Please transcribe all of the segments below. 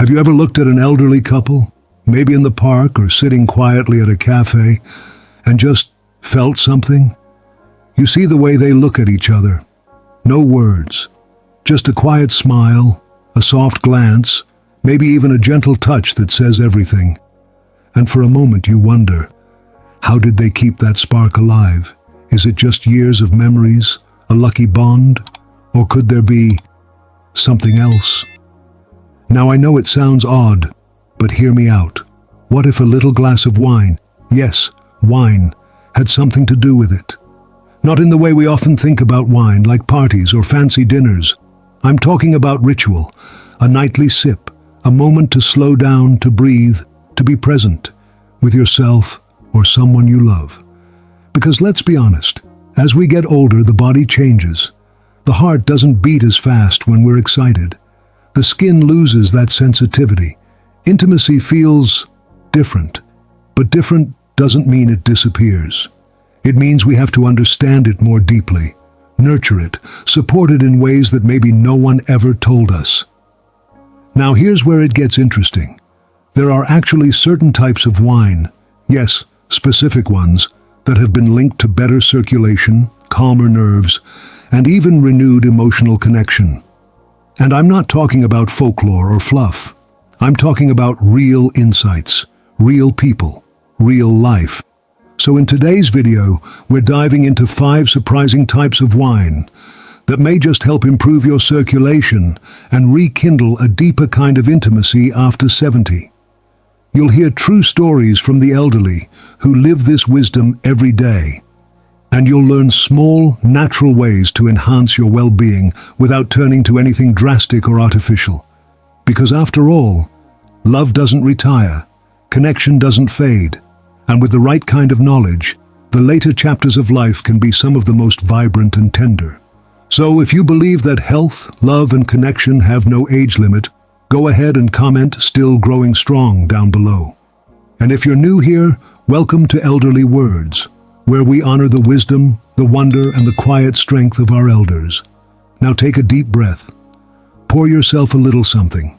Have you ever looked at an elderly couple, maybe in the park or sitting quietly at a cafe, and just felt something? You see the way they look at each other. No words. Just a quiet smile, a soft glance, maybe even a gentle touch that says everything. And for a moment you wonder, how did they keep that spark alive? Is it just years of memories, a lucky bond, or could there be something else? Now I know it sounds odd, but hear me out. What if a little glass of wine, yes, wine, had something to do with it? Not in the way we often think about wine, like parties or fancy dinners. I'm talking about ritual, a nightly sip, a moment to slow down, to breathe, to be present with yourself or someone you love. Because let's be honest, as we get older, the body changes. The heart doesn't beat as fast when we're excited. The skin loses that sensitivity. Intimacy feels different, but different doesn't mean it disappears. It means we have to understand it more deeply, nurture it, support it in ways that maybe no one ever told us. Now here's where it gets interesting. There are actually certain types of wine, yes, specific ones, that have been linked to better circulation, calmer nerves, and even renewed emotional connection. And I'm not talking about folklore or fluff. I'm talking about real insights, real people, real life. So in today's video, we're diving into 5 surprising types of wine that may just help improve your circulation and rekindle a deeper kind of intimacy after 70. You'll hear true stories from the elderly who live this wisdom every day. And you'll learn small, natural ways to enhance your well-being without turning to anything drastic or artificial. Because after all, love doesn't retire, connection doesn't fade, and with the right kind of knowledge, the later chapters of life can be some of the most vibrant and tender. So if you believe that health, love, and connection have no age limit, go ahead and comment "Still Growing Strong" down below. And if you're new here, welcome to Elderly Words, where we honor the wisdom, the wonder, and the quiet strength of our elders. Now take a deep breath. Pour yourself a little something.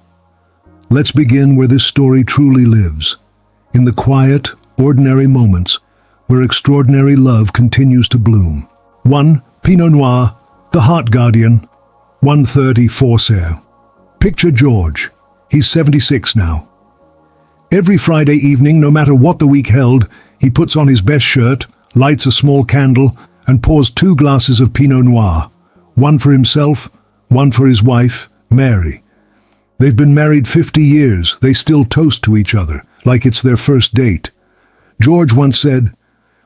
Let's begin where this story truly lives, in the quiet, ordinary moments where extraordinary love continues to bloom. 1. Pinot Noir, the heart guardian. 130 Forcer. Picture George. He's 76 now. Every Friday evening, no matter what the week held, he puts on his best shirt, lights a small candle, and pours 2 glasses of Pinot Noir, one for himself, one for his wife, Mary. They've been married 50 years. They still toast to each other, like it's their first date. George once said,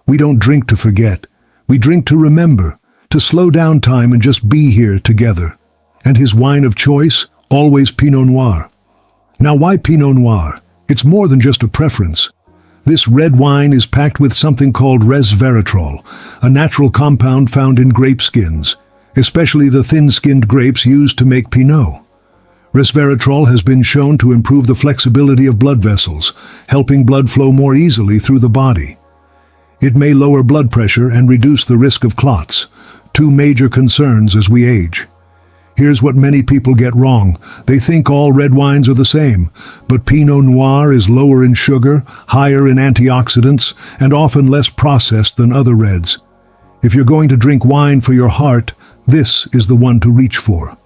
"We don't drink to forget. We drink to remember, to slow down time and just be here together." And his wine of choice, always Pinot Noir. Now why Pinot Noir? It's more than just a preference. This red wine is packed with something called resveratrol, a natural compound found in grape skins, especially the thin-skinned grapes used to make Pinot. Resveratrol has been shown to improve the flexibility of blood vessels, helping blood flow more easily through the body. It may lower blood pressure and reduce the risk of clots, 2 major concerns as we age. Here's what many people get wrong. They think all red wines are the same, but Pinot Noir is lower in sugar, higher in antioxidants, and often less processed than other reds. If you're going to drink wine for your heart, this is the one to reach for.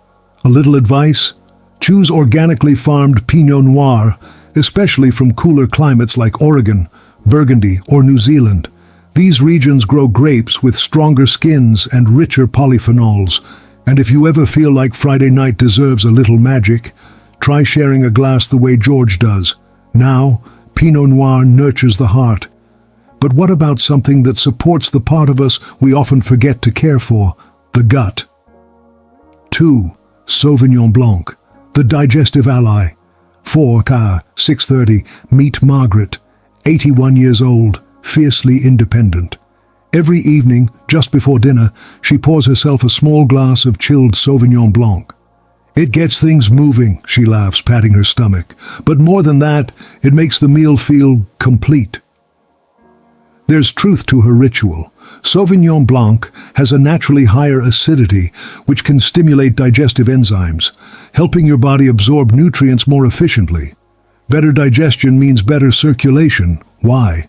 A little advice? Choose organically farmed Pinot Noir, especially from cooler climates like Oregon, Burgundy, or New Zealand. These regions grow grapes with stronger skins and richer polyphenols. And if you ever feel like Friday night deserves a little magic, try sharing a glass the way George does. Now, Pinot Noir nurtures the heart. But what about something that supports the part of us we often forget to care for, the gut? 2. Sauvignon Blanc, the digestive ally. 4. 630. Meet Margaret, 81 years old, fiercely independent. Every evening, just before dinner, she pours herself a small glass of chilled Sauvignon Blanc. "It gets things moving," she laughs, patting her stomach. But more than that, it makes the meal feel complete. There's truth to her ritual. Sauvignon Blanc has a naturally higher acidity, which can stimulate digestive enzymes, helping your body absorb nutrients more efficiently. Better digestion means better circulation. Why?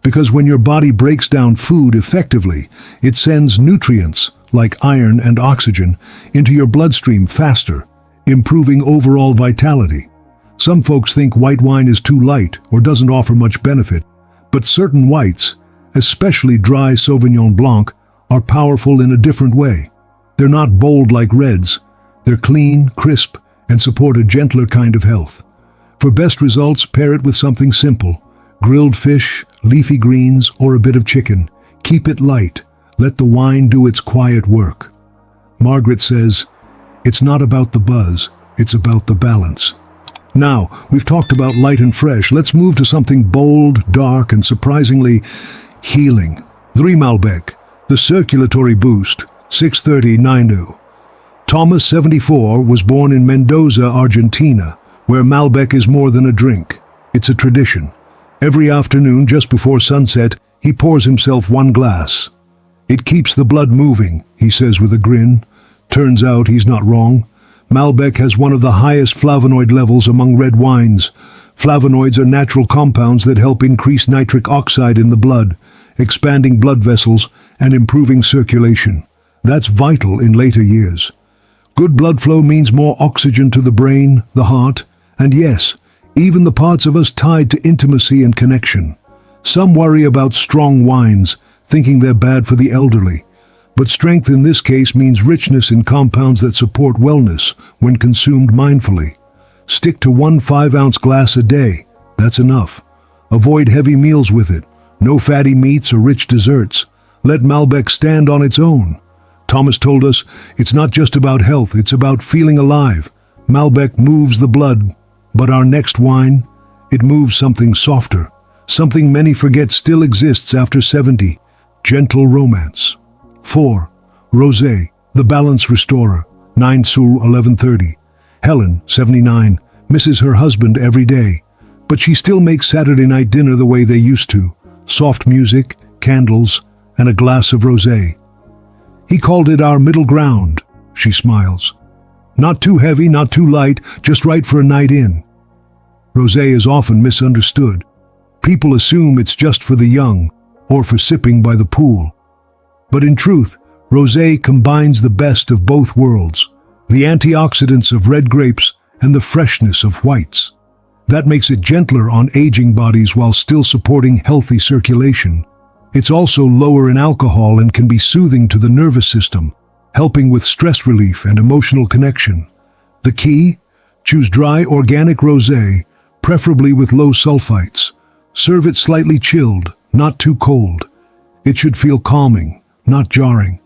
Because when your body breaks down food effectively, it sends nutrients, like iron and oxygen, into your bloodstream faster, improving overall vitality. Some folks think white wine is too light or doesn't offer much benefit, but certain whites, especially dry Sauvignon Blanc, are powerful in a different way. They're not bold like reds. They're clean, crisp, and support a gentler kind of health. For best results, pair it with something simple: grilled fish, leafy greens, or a bit of chicken. Keep it light. Let the wine do its quiet work. Margaret says, "It's not about the buzz, it's about the balance." Now, we've talked about light and fresh. Let's move to something bold, dark, and surprisingly healing. 3 Malbec, the circulatory boost, 630 9. Thomas, 74, was born in Mendoza, Argentina, where Malbec is more than a drink. It's a tradition. Every afternoon, just before sunset, he pours himself 1 glass. "It keeps the blood moving," he says with a grin. Turns out he's not wrong. Malbec has one of the highest flavonoid levels among red wines. Flavonoids are natural compounds that help increase nitric oxide in the blood, expanding blood vessels and improving circulation. That's vital in later years. Good blood flow means more oxygen to the brain, the heart, and yes, even the parts of us tied to intimacy and connection. Some worry about strong wines, thinking they're bad for the elderly. But strength in this case means richness in compounds that support wellness when consumed mindfully. Stick to 1 5-ounce glass a day. That's enough. Avoid heavy meals with it. No fatty meats or rich desserts. Let Malbec stand on its own. Thomas told us, it's not just about health, it's about feeling alive. Malbec moves the blood. But our next wine, it moves something softer. Something many forget still exists after 70. Gentle romance. 4. Rosé, the balance restorer, 9 Sul 1130. Helen, 79, misses her husband every day, but she still makes Saturday night dinner the way they used to. Soft music, candles, and a glass of rosé. He called it our middle ground, she smiles. Not too heavy, not too light, just right for a night in. Rosé is often misunderstood. People assume it's just for the young, or for sipping by the pool. But in truth, rosé combines the best of both worlds, the antioxidants of red grapes and the freshness of whites. That makes it gentler on aging bodies while still supporting healthy circulation. It's also lower in alcohol and can be soothing to the nervous system, helping with stress relief and emotional connection. The key? Choose dry, organic rosé, preferably with low sulfites. Serve it slightly chilled, not too cold. It should feel calming, not jarring.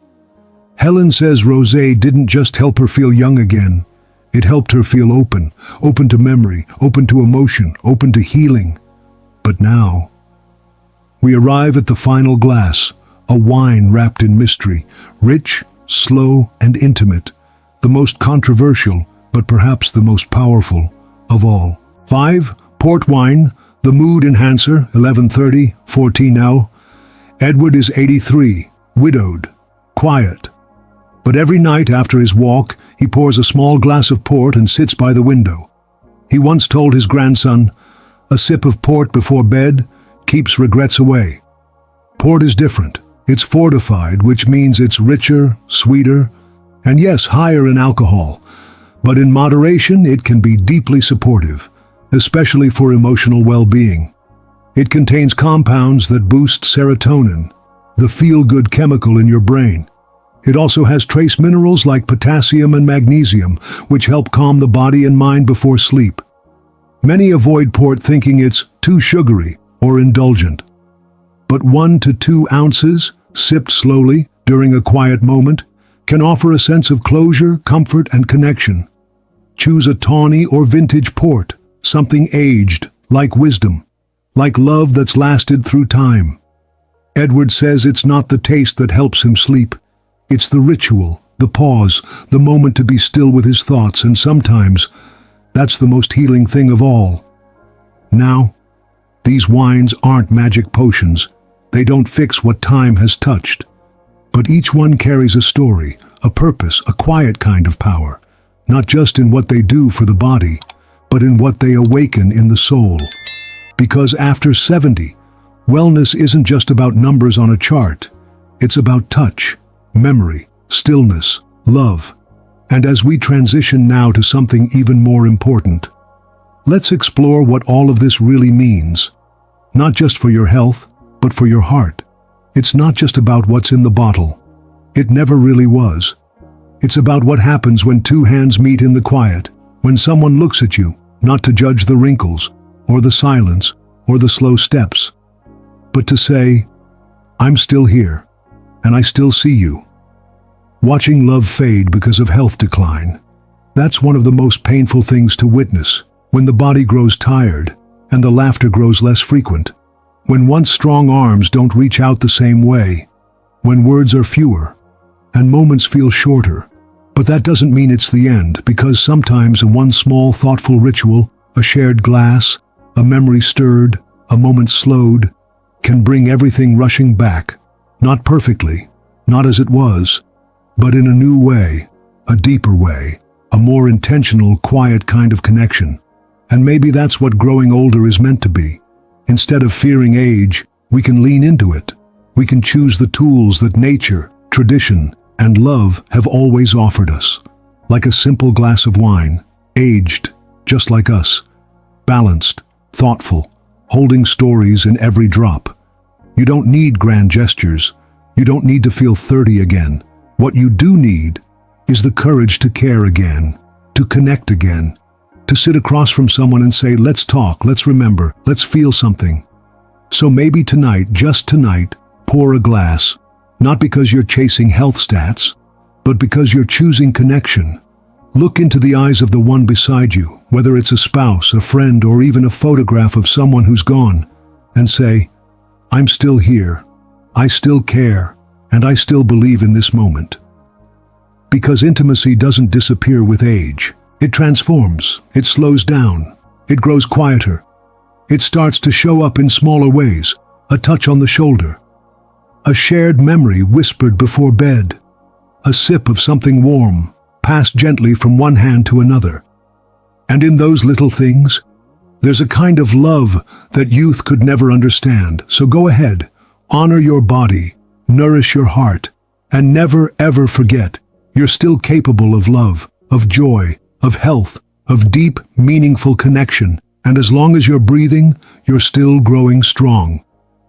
Helen says rosé didn't just help her feel young again. It helped her feel open, open to memory, open to emotion, open to healing. But now, we arrive at the final glass, a wine wrapped in mystery, rich, slow, and intimate, the most controversial, but perhaps the most powerful of all. 5. Port wine, the mood enhancer, 1130, 14 now. Edward is 83, widowed, quiet. But every night after his walk, he pours a small glass of port and sits by the window. He once told his grandson, "A sip of port before bed keeps regrets away." Port is different. It's fortified, which means it's richer, sweeter, and yes, higher in alcohol. But in moderation, it can be deeply supportive, especially for emotional well-being. It contains compounds that boost serotonin, the feel-good chemical in your brain. It also has trace minerals like potassium and magnesium, which help calm the body and mind before sleep. Many avoid port thinking it's too sugary or indulgent. But 1 to 2 ounces, sipped slowly during a quiet moment, can offer a sense of closure, comfort, and connection. Choose a tawny or vintage port, something aged, like wisdom, like love that's lasted through time. Edward says it's not the taste that helps him sleep. It's the ritual, the pause, the moment to be still with his thoughts, and sometimes that's the most healing thing of all. Now, these wines aren't magic potions. They don't fix what time has touched. But each one carries a story, a purpose, a quiet kind of power, not just in what they do for the body, but in what they awaken in the soul. Because after 70, wellness isn't just about numbers on a chart. It's about touch, memory, stillness, love. And as we transition now to something even more important, let's explore what all of this really means. Not just for your health, but for your heart. It's not just about what's in the bottle. It never really was. It's about what happens when two hands meet in the quiet, when someone looks at you, not to judge the wrinkles, or the silence, or the slow steps, but to say, I'm still here, and I still see you. Watching love fade because of health decline, that's one of the most painful things to witness, when the body grows tired, and the laughter grows less frequent, when once strong arms don't reach out the same way, when words are fewer, and moments feel shorter. But that doesn't mean it's the end, because sometimes one small thoughtful ritual, a shared glass, a memory stirred, a moment slowed, can bring everything rushing back, not perfectly, not as it was, but in a new way, a deeper way, a more intentional, quiet kind of connection. And maybe that's what growing older is meant to be. Instead of fearing age, we can lean into it. We can choose the tools that nature, tradition, and love have always offered us. Like a simple glass of wine, aged, just like us, balanced, thoughtful, holding stories in every drop. You don't need grand gestures. You don't need to feel 30 again. What you do need is the courage to care again, to connect again, to sit across from someone and say, let's talk, let's remember, let's feel something. So maybe tonight, just tonight, pour a glass, not because you're chasing health stats, but because you're choosing connection. Look into the eyes of the one beside you, whether it's a spouse, a friend, or even a photograph of someone who's gone, and say, I'm still here, I still care, and I still believe in this moment. Because intimacy doesn't disappear with age. It transforms, it slows down, it grows quieter. It starts to show up in smaller ways, a touch on the shoulder, a shared memory whispered before bed, a sip of something warm, passed gently from one hand to another. And in those little things, there's a kind of love that youth could never understand. So go ahead, honor your body, nourish your heart, and never ever forget you're still capable of love, of joy, of health, of deep, meaningful connection. And as long as you're breathing, you're still growing strong.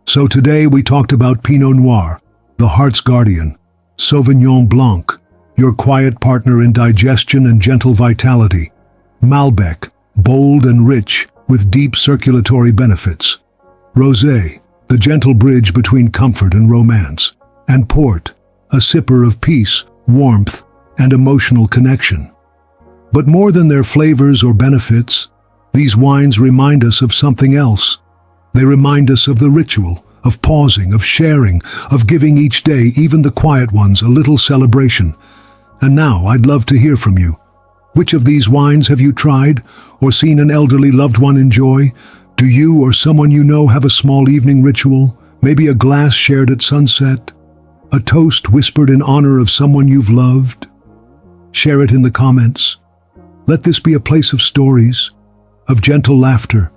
So today we talked about Pinot Noir, the heart's guardian, Sauvignon Blanc, your quiet partner in digestion and gentle vitality, Malbec, bold and rich with deep circulatory benefits, Rosé, the gentle bridge between comfort and romance, and Port, a sipper of peace, warmth, and emotional connection. But more than their flavors or benefits, these wines remind us of something else. They remind us of the ritual, of pausing, of sharing, of giving each day, even the quiet ones, a little celebration. And now I'd love to hear from you. Which of these wines have you tried or seen an elderly loved one enjoy? Do you or someone you know have a small evening ritual, maybe a glass shared at sunset, a toast whispered in honor of someone you've loved? Share it in the comments. Let this be a place of stories, of gentle laughter,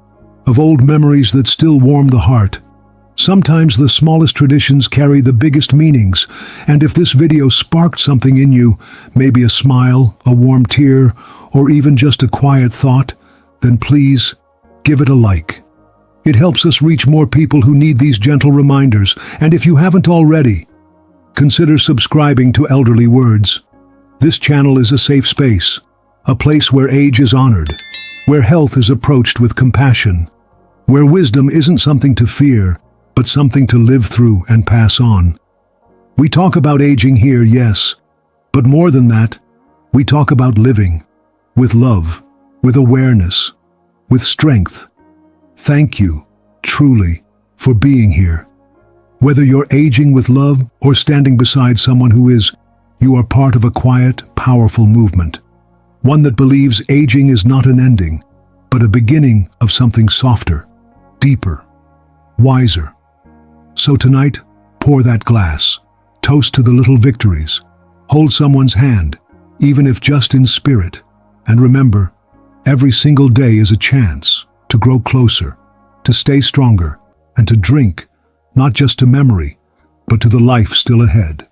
of old memories that still warm the heart. Sometimes the smallest traditions carry the biggest meanings, and if this video sparked something in you, maybe a smile, a warm tear, or even just a quiet thought, then please give it a like. It helps us reach more people who need these gentle reminders, and if you haven't already, consider subscribing to Elderly Words. This channel is a safe space, a place where age is honored, where health is approached with compassion, where wisdom isn't something to fear, but something to live through and pass on. We talk about aging here, yes, but more than that, we talk about living, with love, with awareness, with strength. Thank you, truly, for being here. Whether you're aging with love or standing beside someone who is, you are part of a quiet, powerful movement. One that believes aging is not an ending, but a beginning of something softer, deeper, wiser. So tonight, pour that glass. Toast to the little victories. Hold someone's hand, even if just in spirit. And remember, every single day is a chance to grow closer, to stay stronger, and to drink, not just to memory, but to the life still ahead.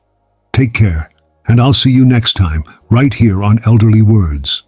Take care, and I'll see you next time, right here on Elderly Words.